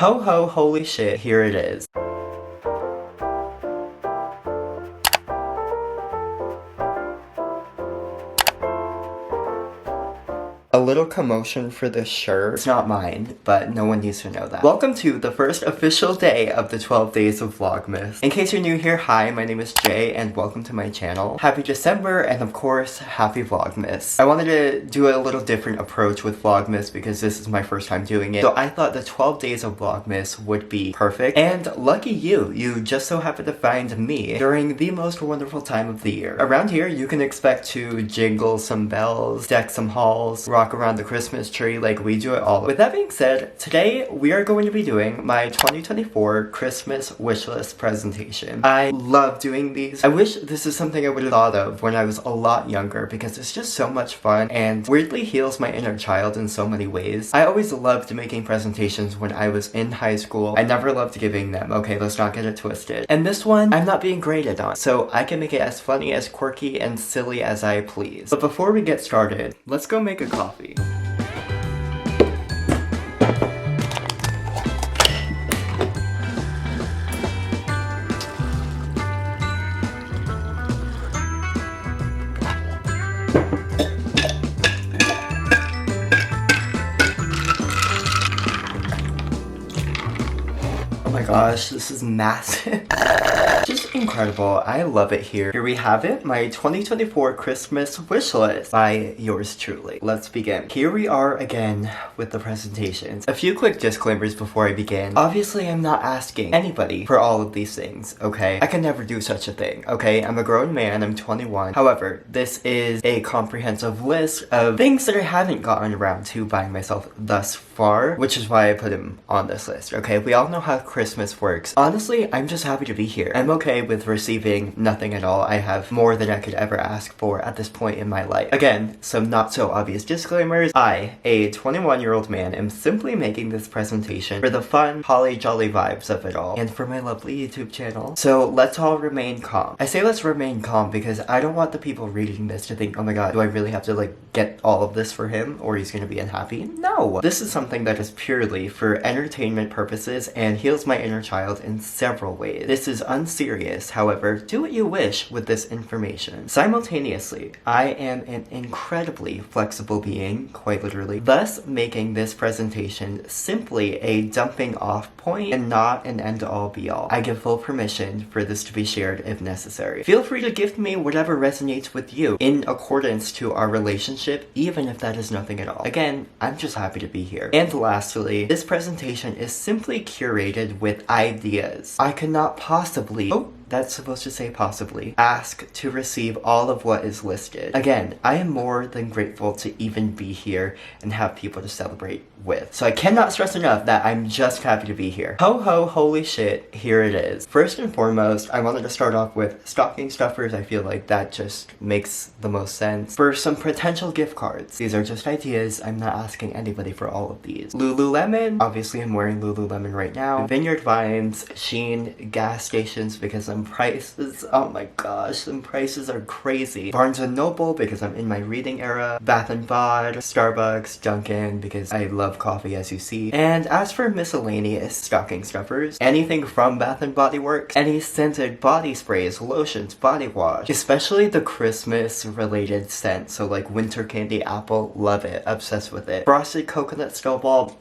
Ho ho, holy shit, here it is. A little commotion for this shirt. It's not mine, but no one needs to know that. Welcome to the first official day of the 12 days of Vlogmas. In case you're new here, hi, my name is Jay and welcome to my channel. Happy December and of course, happy Vlogmas. I wanted to do a little different approach with Vlogmas because this is my first time doing it. So I thought the 12 days of Vlogmas would be perfect. And lucky you just so happen to find me during the most wonderful time of the year. Around here, you can expect to jingle some bells, deck some halls, rock around the Christmas tree like we do it all. With that being said, today we are going to be doing my 2024 Christmas wishlist presentation. I love doing these. I wish this is something I would have thought of when I was a lot younger because it's just so much fun and weirdly heals my inner child in so many ways. I always loved making presentations when I was in high school. I never loved giving them. Okay, let's not get it twisted. And this one, I'm not being graded on, so I can make it as funny, as quirky, and silly as I please. But before we get started, let's go make a coffee. Oh my gosh, this is massive. Just incredible. I love it here. Here we have it, my 2024 Christmas wish list by yours truly. Let's begin. Here we are again with the presentations. A few quick disclaimers before I begin. Obviously, I'm not asking anybody for all of these things, okay? I can never do such a thing, okay? I'm a grown man, I'm 21. However, this is a comprehensive list of things that I haven't gotten around to buying myself thus far, which is why I put them on this list, okay? We all know how Christmas works. Honestly, I'm just happy to be here. I'm okay with receiving nothing at all. I have more than I could ever ask for at this point in my life. Again, some not so obvious disclaimers. I, a 21-year-old man, am simply making this presentation for the fun, holly jolly vibes of it all, and for my lovely YouTube channel. So let's all remain calm. I say let's remain calm because I don't want the people reading this to think, oh my god, do I really have to like get all of this for him or he's gonna be unhappy? No! This is something that is purely for entertainment purposes and heals my inner child in several ways. This is unserious, however, do what you wish with this information. Simultaneously, I am an incredibly flexible being, quite literally, thus making this presentation simply a dumping off point and not an end-all be-all. I give full permission for this to be shared if necessary. Feel free to gift me whatever resonates with you in accordance to our relationship, even if that is nothing at all. Again, I'm just happy to be here. And lastly, this presentation is simply curated with ideas. I could not possibly, that's supposed to say possibly, ask to receive all of what is listed. Again, I am more than grateful to even be here and have people to celebrate with. So I cannot stress enough that I'm just happy to be here. Ho ho, holy shit, here it is. First and foremost, I wanted to start off with stocking stuffers. I feel like that just makes the most sense. For some potential gift cards. These are just ideas. I'm not asking anybody for all of these. Lululemon. Obviously, I'm wearing Lululemon right now. Vineyard Vines, Shein, gas stations because I'm prices, oh my gosh, some prices are crazy. Barnes & Noble because I'm in my reading era, Bath & Body, Starbucks, Dunkin' because I love coffee as you see. And as for miscellaneous stocking stuffers, anything from Bath & Body Works, any scented body sprays, lotions, body wash, especially the Christmas related scents, so like winter candy apple, love it, obsessed with it. Frosted coconut snowball,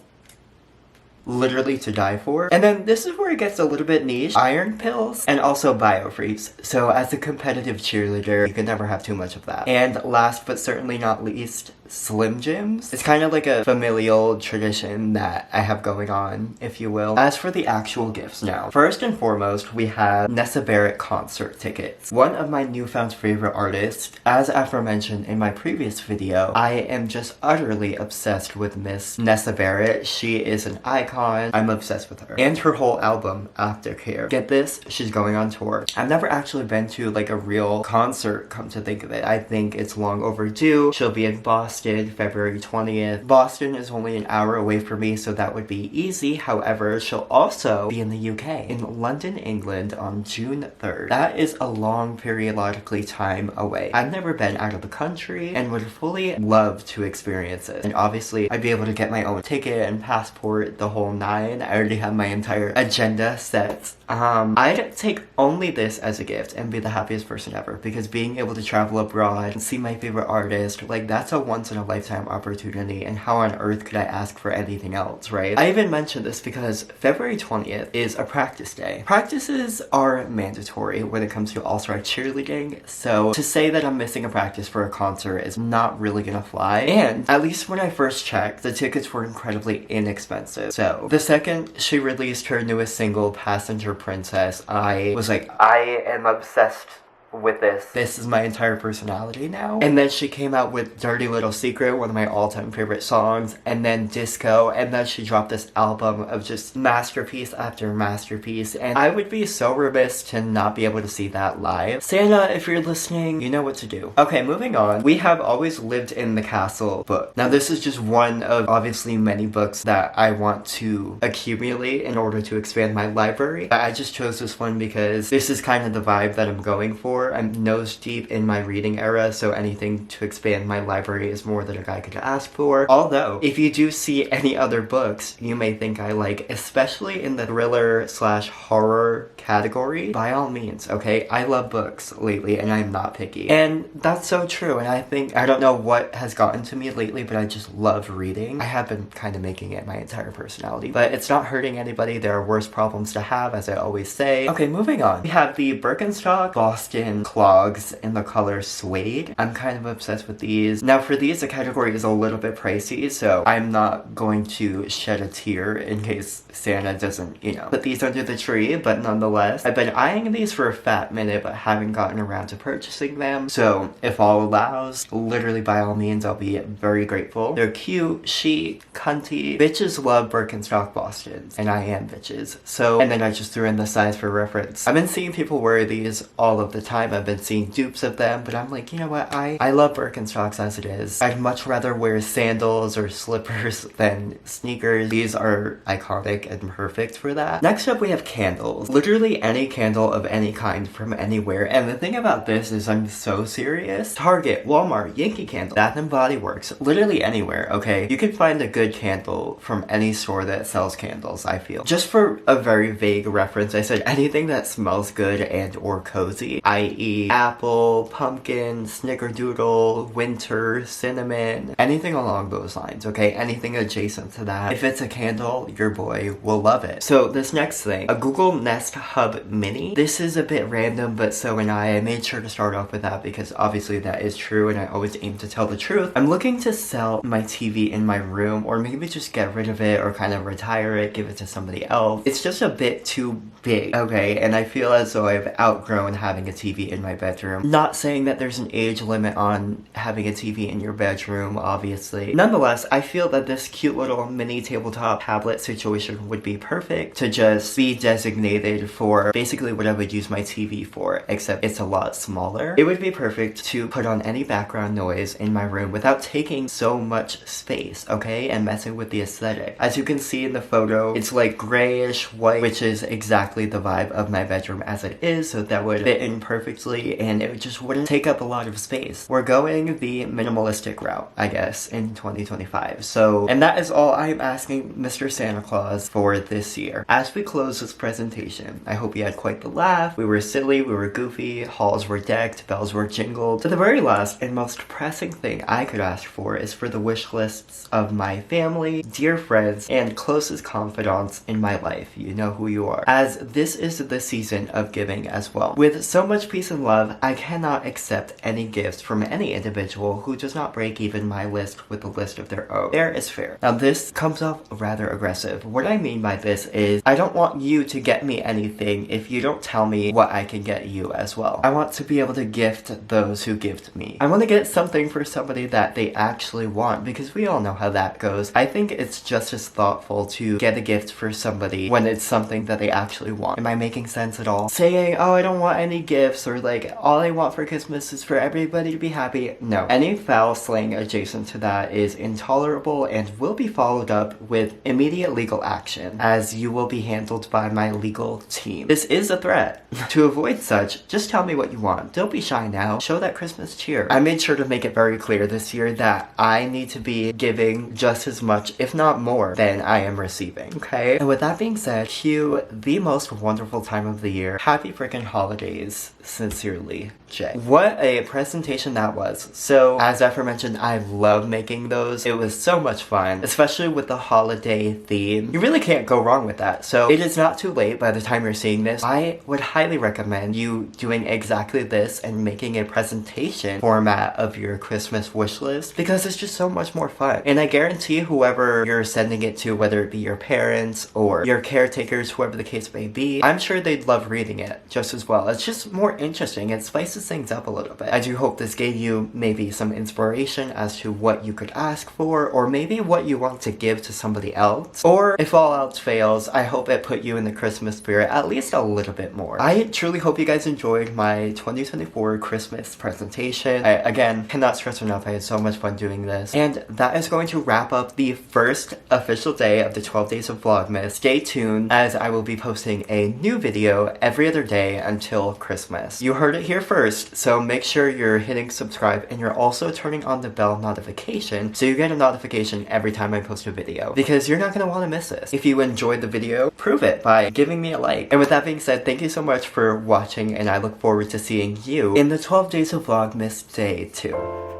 literally to die for. And then this is where it gets a little bit niche. Iron pills and also biofreeze. So as a competitive cheerleader, you can never have too much of that. And last but certainly not least, Slim Jims. It's kind of like a familial tradition that I have going on, if you will. As for the actual gifts now, first and foremost, we have Nessa Barrett concert tickets. One of my newfound favorite artists. As aforementioned in my previous video, I am just utterly obsessed with Miss Nessa Barrett. She is an icon. I'm obsessed with her. And her whole album, Aftercare. Get this, she's going on tour. I've never actually been to like a real concert, come to think of it. I think it's long overdue. She'll be in Boston Boston, February 20th. Boston is only an hour away from me, so that would be easy. However, she'll also be in the UK, in London, England on June 3rd. That is a long periodically time away. I've never been out of the country and would fully love to experience it. And obviously, I'd be able to get my own ticket and passport, the whole nine. I already have my entire agenda set. I'd take only this as a gift and be the happiest person ever, because being able to travel abroad and see my favorite artist, like, that's a once in a lifetime opportunity, and how on earth could I ask for anything else, right? I even mentioned this because February 20th is a practice day. Practices are mandatory when it comes to all-star cheerleading, so to say that I'm missing a practice for a concert is not really gonna fly. And at least when I first checked, the tickets were incredibly inexpensive. So the second she released her newest single, Passenger Princess, I was like, I am obsessed with this. This is my entire personality now. And then she came out with Dirty Little Secret, one of my all-time favorite songs, and then Disco, and then she dropped this album of just masterpiece after masterpiece, and I would be so remiss to not be able to see that live. Santa, if you're listening, you know what to do. Okay, moving on. We Have Always Lived in the Castle book. Now this is just one of obviously many books that I want to accumulate in order to expand my library. I just chose this one because this is kind of the vibe that I'm going for. I'm nose deep in my reading era, so anything to expand my library is more than a guy could ask for. Although, if you do see any other books you may think I like, especially in the thriller/horror category, by all means, okay? I love books lately, and I'm not picky. And that's so true, and I don't know what has gotten to me lately, but I just love reading. I have been kind of making it my entire personality, but it's not hurting anybody. There are worse problems to have, as I always say. Okay, moving on. We have the Birkenstock Boston clogs in the color suede. I'm kind of obsessed with these. Now for these, the category is a little bit pricey, so I'm not going to shed a tear in case Santa doesn't, you know, put these under the tree, but nonetheless, I've been eyeing these for a fat minute, but haven't gotten around to purchasing them. So if all allows, literally by all means, I'll be very grateful. They're cute, chic, cunty. Bitches love Birkenstock Bostons, and I am bitches. So, and then I just threw in the size for reference. I've been seeing people wear these all of the time. I've been seeing dupes of them, but I'm like, you know what, I love Birkenstocks as it is. I'd much rather wear sandals or slippers than sneakers. These are iconic and perfect for that. Next up, we have candles. Literally any candle of any kind from anywhere, and the thing about this is I'm so serious. Target, Walmart, Yankee Candle, Bath and Body Works, literally anywhere, okay? You can find a good candle from any store that sells candles, I feel. Just for a very vague reference, I said anything that smells good and or cozy, i.e. apple, pumpkin, snickerdoodle, winter, cinnamon, anything along those lines, okay? Anything adjacent to that. If it's a candle, your boy will love it. So this next thing, a Google Nest Hub Mini. This is a bit random, but so am I. I made sure to start off with that because obviously that is true, and I always aim to tell the truth. I'm looking to sell my TV in my room, or maybe just get rid of it or kind of retire it, give it to somebody else. It's just a bit too big, okay? And I feel as though I've outgrown having a TV in my bedroom. Not saying that there's an age limit on having a TV in your bedroom, obviously. Nonetheless, I feel that this cute little mini tabletop tablet situation would be perfect to just be designated for basically what I would use my TV for, except it's a lot smaller. It would be perfect to put on any background noise in my room without taking so much space, okay? And messing with the aesthetic. As you can see in the photo, it's like grayish white, which is exactly the vibe of my bedroom as it is, so that would fit in perfectly, and it just wouldn't take up a lot of space. We're going the minimalistic route, I guess, in 2025. So, and that is all I'm asking Mr. Santa Claus for this year. As we close this presentation, I hope you had quite the laugh. We were silly, we were goofy, halls were decked, bells were jingled. So the very last and most pressing thing I could ask for is for the wish lists of my family, dear friends, and closest confidants in my life. You know who you are. As this is the season of giving as well. With so much peace and love, I cannot accept any gifts from any individual who does not break even my list with a list of their own. Fair is fair. Now this comes off rather aggressive. What I mean by this is I don't want you to get me anything if you don't tell me what I can get you as well. I want to be able to gift those who gift me. I want to get something for somebody that they actually want, because we all know how that goes. I think it's just as thoughtful to get a gift for somebody when it's something that they actually want. Am I making sense at all? Saying, oh, I don't want any gifts, or like all I want for Christmas is for everybody to be happy. No. Any foul slang adjacent to that is intolerable and will be followed up with immediate legal action, as you will be handled by my legal team. This is a threat. To avoid such, just tell me what you want. Don't be shy now. Show that Christmas cheer. I made sure to make it very clear this year that I need to be giving just as much, if not more, than I am receiving. Okay? And with that being said, cue the most wonderful time of the year. Happy freaking holidays. Sincerely, Jay. What a presentation that was. So, as aforementioned, I love making those. It was so much fun, especially with the holiday theme. You really can't go wrong with that. So, it is not too late by the time you're seeing this. I would highly recommend you doing exactly this and making a presentation format of your Christmas wish list, because it's just so much more fun. And I guarantee whoever you're sending it to, whether it be your parents or your caretakers, whoever the case may be, I'm sure they'd love reading it just as well. It's just more interesting. It spices things up a little bit. I do hope this gave you maybe some inspiration as to what you could ask for, or maybe what you want to give to somebody else. Or if all else fails, I hope it put you in the Christmas spirit at least a little bit more. I truly hope you guys enjoyed my 2024 Christmas presentation. I, again, cannot stress enough, I had so much fun doing this. And that is going to wrap up the first official day of the 12 days of Vlogmas. Stay tuned, as I will be posting a new video every other day until Christmas. You heard it here first, so make sure you're hitting subscribe and you're also turning on the bell notification so you get a notification every time I post a video, because you're not going to want to miss this. If you enjoyed the video, prove it by giving me a like. And with that being said, thank you so much for watching, and I look forward to seeing you in the 12 days of Vlogmas Day 2.